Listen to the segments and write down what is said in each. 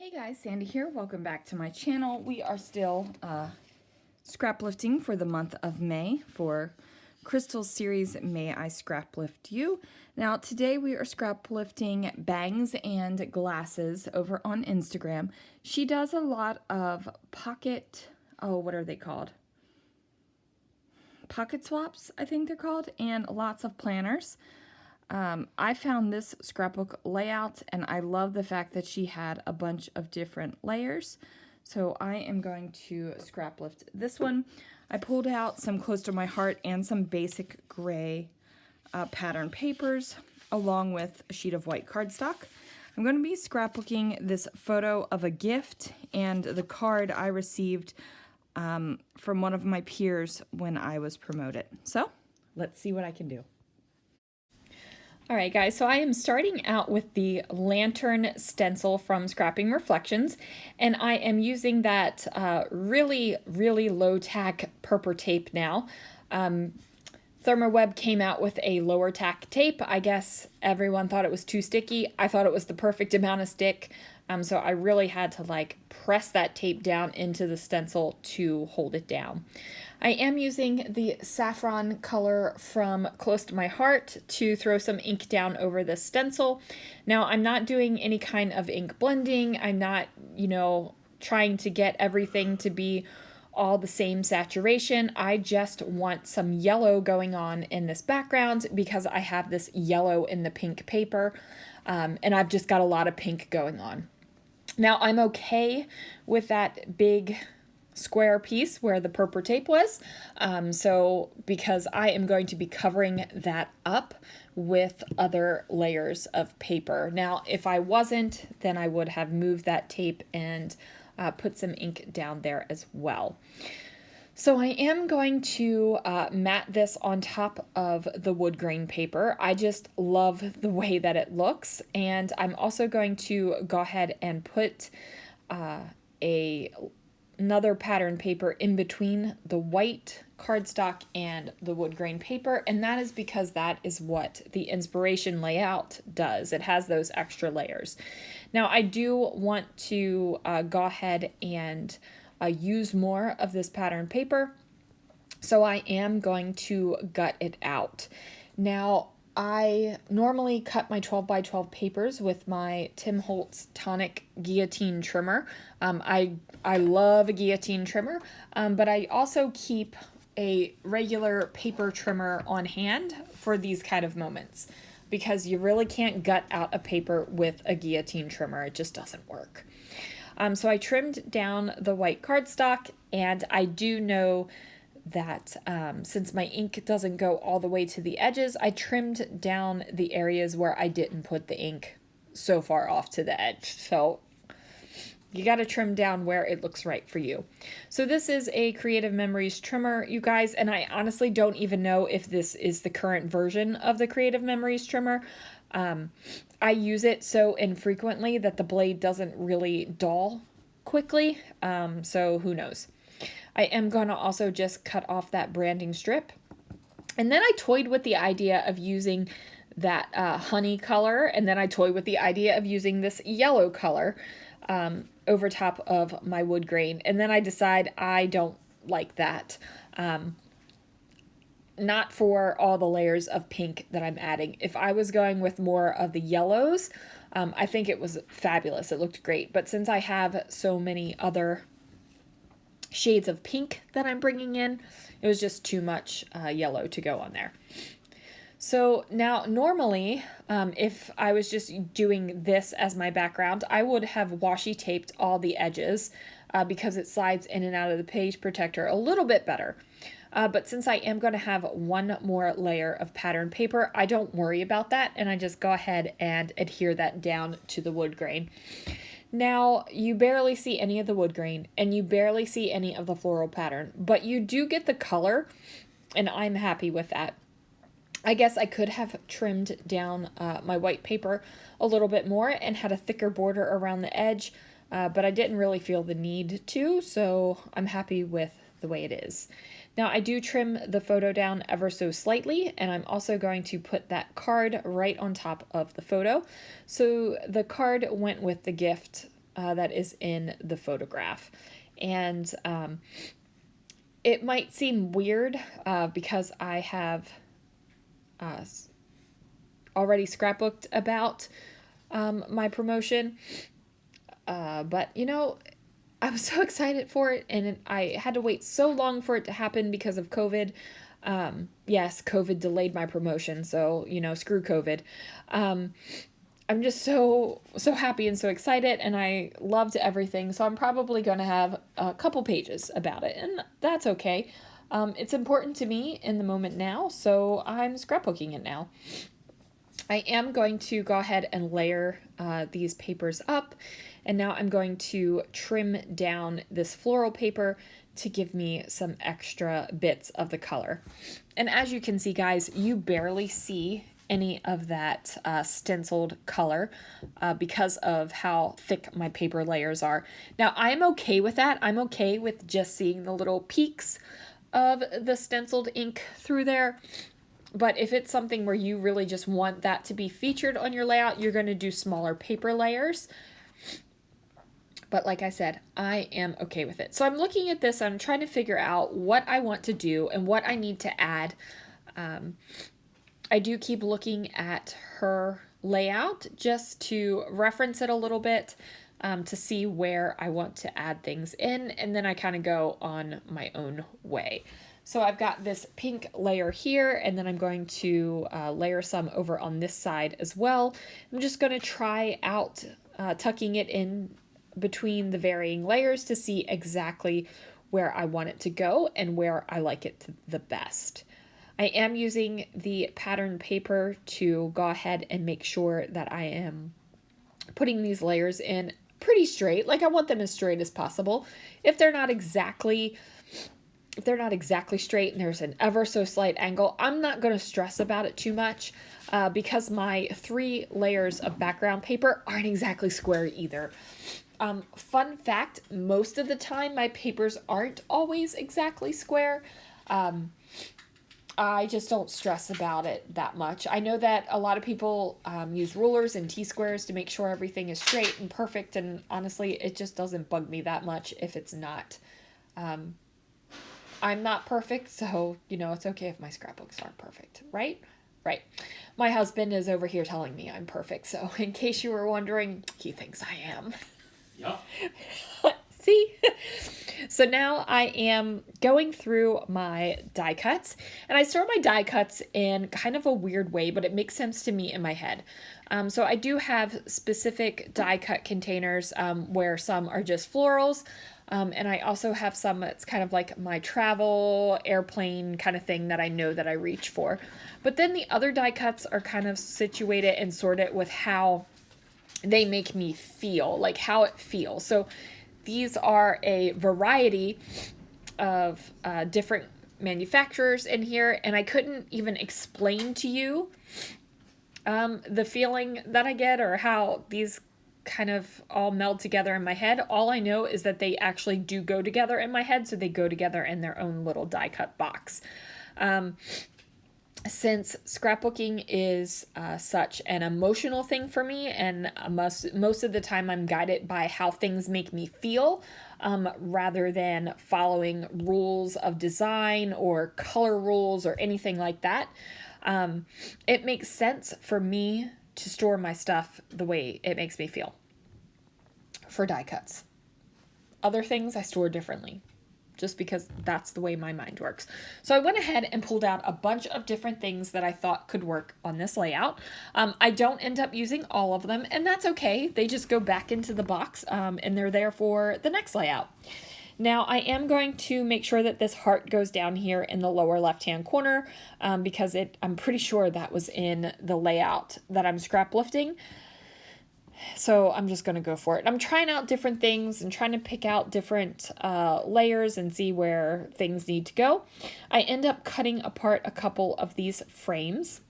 Hey guys, Sandy here. Welcome back to my channel. We are still scrap lifting for the month of May for Crystal's series May I Scrap Lift You. Now today we are scrap lifting bangs and glasses over on Instagram. She does a lot of pocket, what are they called? Pocket swaps, I think they're called, and lots of planners. I found this scrapbook layout and I love the fact that she had a bunch of different layers. So I am going to scrap lift this one. I pulled out some Close to My Heart and some basic gray pattern papers along with a sheet of white cardstock. I'm going to be scrapbooking this photo of a gift and the card I received from one of my peers when I was promoted. So let's see what I can do. All right, guys, so I am starting out with the lantern stencil from Scrapping Reflections, and I am using that really low tack purple tape now. Thermoweb came out with a lower tack tape. I guess everyone thought it was too sticky. I thought it was the perfect amount of stick, so I really had to press that tape down into the stencil to hold it down. I am using the saffron color from Close to My Heart to throw some ink down over the stencil. Now, I'm not doing any kind of ink blending. I'm not, trying to get everything to be all the same saturation. I just want some yellow going on in this background because I have this yellow in the pink paper, and I've just got a lot of pink going on. Now, I'm okay with that big square piece where the purple tape was, so because I am going to be covering that up with other layers of paper. Now, if I wasn't, then I would have moved that tape and put some ink down there as well. So I am going to mat this on top of the wood grain paper. I just love the way that it looks, and I'm also going to go ahead and put another pattern paper in between the white cardstock and the wood grain paper, and that is because that is what the inspiration layout does. It has those extra layers. Now I do want to go ahead and use more of this pattern paper, so I am going to gut it out. Now, I normally cut my 12 by 12 papers with my Tim Holtz Tonic guillotine trimmer. I love a guillotine trimmer, but I also keep a regular paper trimmer on hand for these kind of moments because you really can't gut out a paper with a guillotine trimmer. It just doesn't work. So I trimmed down the white cardstock, and I do know that since my ink doesn't go all the way to the edges, I trimmed down the areas where I didn't put the ink so far off to the edge. So you got to trim down where it looks right for you. So this is a Creative Memories trimmer, you guys, and I honestly don't even know if this is the current version of the Creative Memories trimmer. I use it so infrequently that the blade doesn't really dull quickly, so who knows. I am going to also just cut off that branding strip. And then I toyed with the idea of using that honey color, and then I toyed with the idea of using this yellow color over top of my wood grain. And then I decide I don't like that. Not for all the layers of pink that I'm adding. If I was going with more of the yellows, I think it was fabulous. It looked great. But since I have so many other shades of pink that I'm bringing in, it was just too much yellow to go on there. So now normally, if I was just doing this as my background, I would have washi taped all the edges because it slides in and out of the page protector a little bit better. But since I am going to have one more layer of pattern paper, I don't worry about that, and I just go ahead and adhere that down to the wood grain. Now, you barely see any of the wood grain, and you barely see any of the floral pattern, but you do get the color, and I'm happy with that. I guess I could have trimmed down my white paper a little bit more and had a thicker border around the edge, but I didn't really feel the need to, so I'm happy with the way it is. Now I do trim the photo down ever so slightly, and I'm also going to put that card right on top of the photo. So the card went with the gift that is in the photograph. And it might seem weird because I have already scrapbooked about my promotion. But, you know, I was so excited for it, and I had to wait so long for it to happen because of COVID. Yes, COVID delayed my promotion, so, you know, screw COVID. I'm just so happy and so excited, and I loved everything. So I'm probably going to have a couple pages about it, and that's okay. It's important to me in the moment now, so I'm scrapbooking it now. I am going to go ahead and layer these papers up, and now I'm going to trim down this floral paper to give me some extra bits of the color. And as you can see, guys, you barely see any of that stenciled color because of how thick my paper layers are. Now, I'm okay with that. I'm okay with just seeing the little peaks of the stenciled ink through there. But if it's something where you really just want that to be featured on your layout, you're going to do smaller paper layers. But like I said, I am okay with it. So I'm looking at this, I'm trying to figure out what I want to do and what I need to add. I do keep looking at her layout just to reference it a little bit, to see where I want to add things in, and then I kind of go on my own way. So I've got this pink layer here, and then I'm going to layer some over on this side as well. I'm just going to try out tucking it in between the varying layers to see exactly where I want it to go and where I like it the best. I am using the pattern paper to go ahead and make sure that I am putting these layers in pretty straight. Like, I want them as straight as possible. If they're not exactly straight and there's an ever so slight angle, I'm not going to stress about it too much because my 3 layers of background paper aren't exactly square either. Fun fact, most of the time my papers aren't always exactly square. I just don't stress about it that much. I know that a lot of people use rulers and T-squares to make sure everything is straight and perfect, and honestly, it just doesn't bug me that much if it's not. I'm not perfect, so, you know, it's okay if my scrapbooks aren't perfect, right? Right. My husband is over here telling me I'm perfect, so in case you were wondering, he thinks I am. Yep. See? So now I am going through my die cuts, and I store my die cuts in kind of a weird way, but it makes sense to me in my head. So I do have specific die cut containers where some are just florals, and I also have some that's kind of like my travel, airplane kind of thing that I know that I reach for. But then the other die cuts are kind of situated and sorted with how they make me feel, like how it feels. So these are a variety of different manufacturers in here, and I couldn't even explain to you the feeling that I get or how these kind of all meld together in my head. All I know is that they actually do go together in my head, so they go together in their own little die cut box. Since scrapbooking is such an emotional thing for me, and most of the time I'm guided by how things make me feel, rather than following rules of design or color rules or anything like that, it makes sense for me to store my stuff the way it makes me feel for die cuts. Other things I store differently, just because that's the way my mind works. So I went ahead and pulled out a bunch of different things that I thought could work on this layout. I don't end up using all of them, and that's okay. They just go back into the box, and they're there for the next layout. Now I am going to make sure that this heart goes down here in the lower left-hand corner, because I'm pretty sure that was in the layout that I'm scrap lifting. So I'm just going to go for it. I'm trying out different things and trying to pick out different layers and see where things need to go. I end up cutting apart a couple of these frames.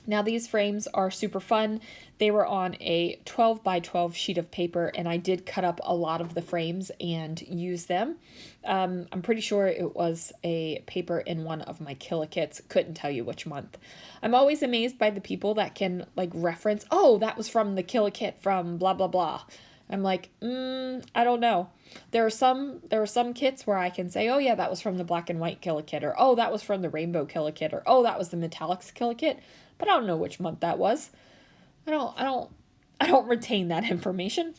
Now these frames are super fun. They were on a 12 by 12 sheet of paper, and I did cut up a lot of the frames and use them. I'm pretty sure it was a paper in one of my Kits. Couldn't tell you which month. I'm always amazed by the people that can like reference, oh, that was from the Kit from blah, blah, blah. I'm like, I don't know. There are some kits where I can say, oh yeah, that was from the black and white Kit, or oh, that was from the rainbow Kit, or oh, that was the metallics Kit, but I don't know which month that was. I don't retain that information.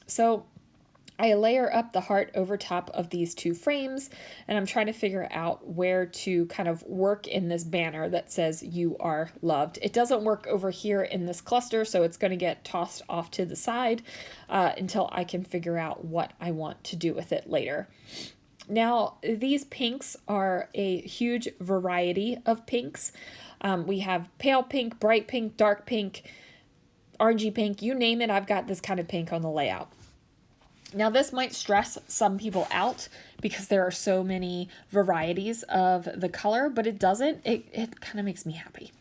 So I layer up the heart over top of these two frames, and I'm trying to figure out where to kind of work in this banner that says "You are loved." It doesn't work over here in this cluster, so it's going to get tossed off to the side until I can figure out what I want to do with it later. Now, these pinks are a huge variety of pinks. We have pale pink, bright pink, dark pink, orangey pink, you name it, I've got this kind of pink on the layout. Now, this might stress some people out because there are so many varieties of the color, but it doesn't. It kind of makes me happy.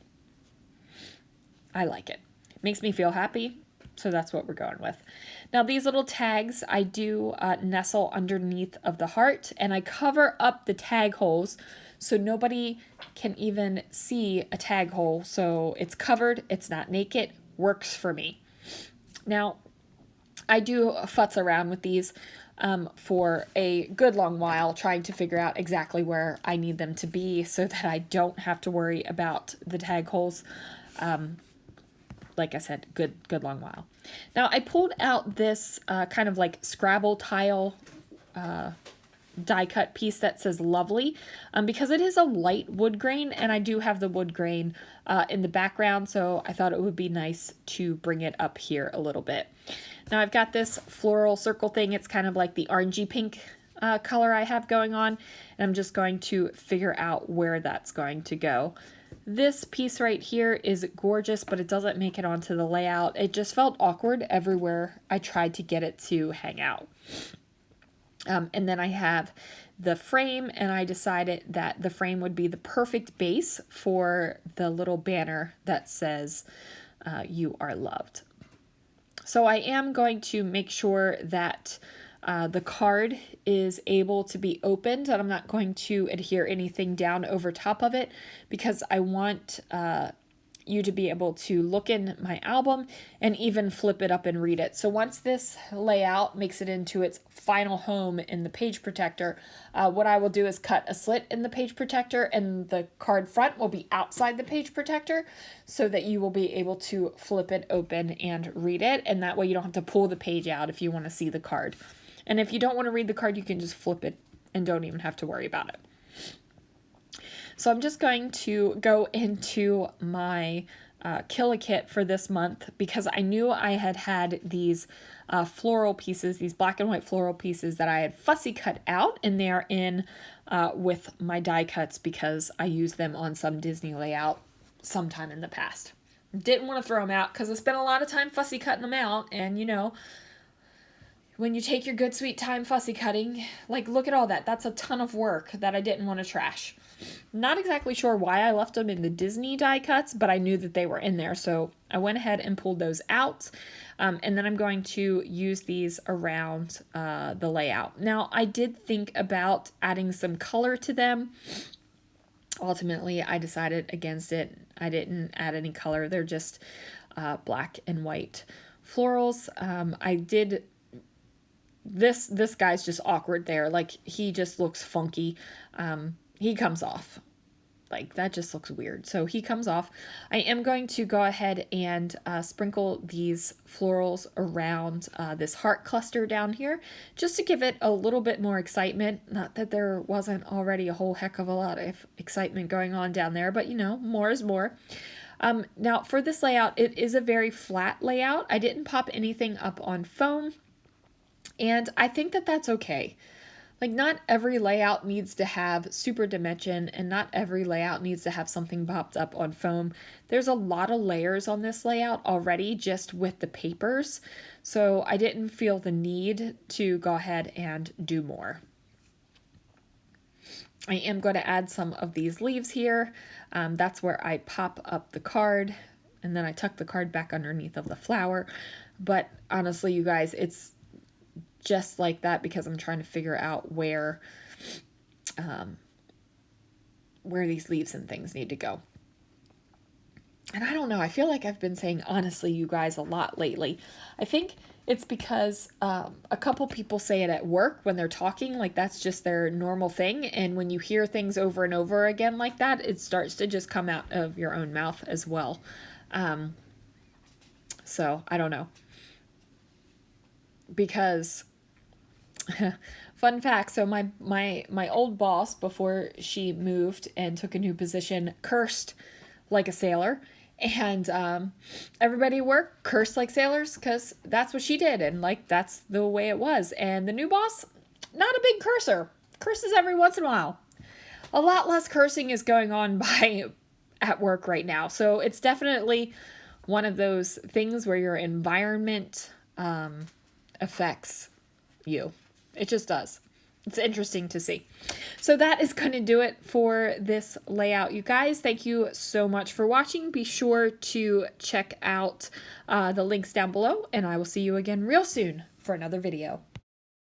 I like it. It makes me feel happy, so that's what we're going with. Now, these little tags, I do nestle underneath of the heart, and I cover up the tag holes so nobody can even see a tag hole. So it's covered, it's not naked, works for me. Now, I do futz around with these for a good long while, trying to figure out exactly where I need them to be so that I don't have to worry about the tag holes. Like I said, good long while. Now, I pulled out this kind of like Scrabble tile die cut piece that says lovely because it is a light wood grain, and I do have the wood grain in the background, so I thought it would be nice to bring it up here a little bit. Now I've got this floral circle thing. It's kind of like the orangey pink color I have going on, and I'm just going to figure out where that's going to go. This piece right here is gorgeous, but it doesn't make it onto the layout. It just felt awkward everywhere I tried to get it to hang out. And then I have the frame, and I decided that the frame would be the perfect base for the little banner that says you are loved. So I am going to make sure that the card is able to be opened, and I'm not going to adhere anything down over top of it because I want you to be able to look in my album and even flip it up and read it. So once this layout makes it into its final home in the page protector, what I will do is cut a slit in the page protector, and the card front will be outside the page protector so that you will be able to flip it open and read it. And that way you don't have to pull the page out if you want to see the card. And if you don't want to read the card, you can just flip it and don't even have to worry about it. So I'm just going to go into my Kit for this month because I knew I had these floral pieces, these black and white floral pieces that I had fussy cut out, and they are in with my die cuts because I used them on some Disney layout sometime in the past. Didn't want to throw them out because I spent a lot of time fussy cutting them out, and you know, when you take your good sweet time fussy cutting, like look at all that. That's a ton of work that I didn't want to trash. Not exactly sure why I left them in the Disney die cuts, but I knew that they were in there, so I went ahead and pulled those out. And then I'm going to use these around the layout. Now, I did think about adding some color to them. Ultimately, I decided against it. I didn't add any color. They're just black and white florals. I did... This guy's just awkward there. Like, he just looks funky. He comes off. Like, that just looks weird. So he comes off. I am going to go ahead and sprinkle these florals around this heart cluster down here, just to give it a little bit more excitement. Not that there wasn't already a whole heck of a lot of excitement going on down there, but you know, more is more. Now, for this layout, it is a very flat layout. I didn't pop anything up on foam, and I think that that's okay. Like, not every layout needs to have super dimension, and not every layout needs to have something popped up on foam. There's a lot of layers on this layout already just with the papers, so I didn't feel the need to go ahead and do more. I am going to add some of these leaves here. That's where I pop up the card, and then I tuck the card back underneath of the flower. But honestly, you guys, it's just like that because I'm trying to figure out where these leaves and things need to go. And I don't know, I feel like I've been saying honestly, you guys, a lot lately. I think It's because a couple people say it at work when they're talking, like that's just their normal thing. And when you hear things over and over again like that, it starts to just come out of your own mouth as well. So I don't know. Because fun fact, so my old boss, before she moved and took a new position, cursed like a sailor. And everybody at work cursed like sailors because that's what she did. And like that's the way it was. And the new boss, not a big cursor. Curses every once in a while. A lot less cursing is going on by at work right now. So it's definitely one of those things where your environment affects you. It just does. It's interesting to see. So that is going to do it for this layout, you guys. Thank you so much for watching. Be sure to check out the links down below, and I will see you again real soon for another video.